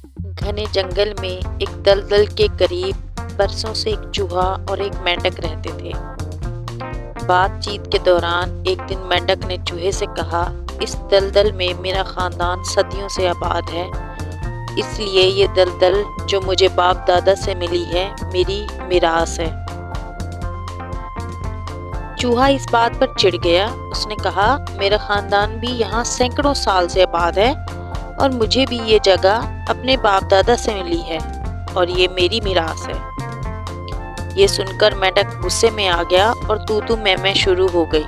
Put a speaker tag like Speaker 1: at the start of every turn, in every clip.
Speaker 1: घने जंगल में एक दलदल के करीब बरसों से एक चूहा और एक मेंढक रहते थे। बातचीत के दौरान एक दिन मेंढक ने चूहे से कहा, इस दलदल में मेरा खानदान सदियों से आबाद है, इसलिए ये दलदल जो मुझे बाप दादा से मिली है मेरी मिरास है। चूहा इस बात पर चिढ़ गया। उसने कहा, मेरा खानदान भी यहाँ सैकड़ों साल से आबाद है और मुझे भी ये जगह अपने बाप दादा से मिली है और ये मेरी मिरास है। ये सुनकर मेंढक गुस्से में आ गया और तू मैं शुरू हो गई।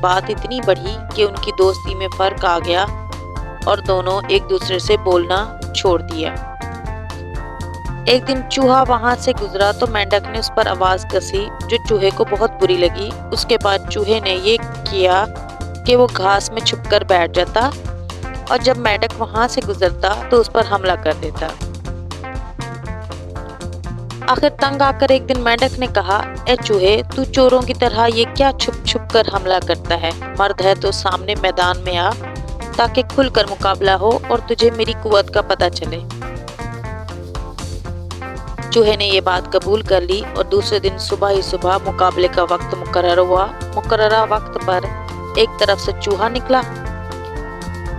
Speaker 1: बात इतनी बढ़ी कि उनकी दोस्ती में फर्क आ गया और दोनों एक दूसरे से बोलना छोड़ दिया। एक दिन चूहा वहां से गुजरा तो मेंढक ने उस पर आवाज कसी जो चूहे को बहुत बुरी लगी। उसके बाद चूहे ने ये किया कि वो घास में छुपकर बैठ जाता और जब मेंढक वहां से गुजरता तो उस पर हमला कर देता। आखिर तंग आकर एक दिन मेंढक ने कहा, ए चूहे, तू चोरों की तरह ये क्या छुप छुप कर हमला करता है? मर्द है तो सामने मैदान में आ ताकि खुलकर मुकाबला हो और तुझे मेरी कुव्वत का पता चले। चूहे ने ये बात कबूल कर ली और दूसरे दिन सुबह ही सुबह मुकाबले का वक्त मुकर्रर हुआ। मुकर्ररा वक्त पर एक तरफ से चूहा निकला,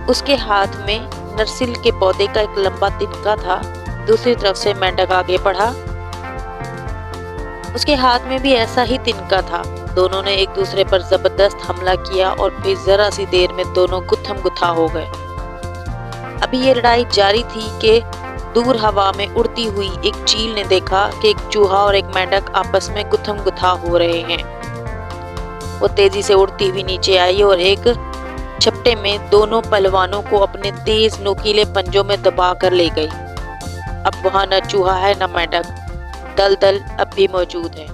Speaker 1: उसके हाथ में नरसिल के पौधे का एक लंबा तिनका था। दूसरी तरफ से मेंढक आगे बढ़ा, उसके हाथ में भी ऐसा ही तिनका था। दोनों ने एक दूसरे पर जबरदस्त हमला किया और फिर जरा सी देर में दोनों गुत्थम गुत्था हो गए। अभी ये लड़ाई जारी थी कि दूर हवा में उड़ती हुई एक चील ने देखा कि एक चूहा और एक मेंढक आपस में गुत्थम गुत्था हो रहे हैं। वो तेजी से उड़ती हुई नीचे आई और एक झपटे में दोनों पहलवानों को अपने तेज नोकीले पंजों में दबा कर ले गई। अब वहां न चूहा है न मेंढक, दलदल अब भी मौजूद है।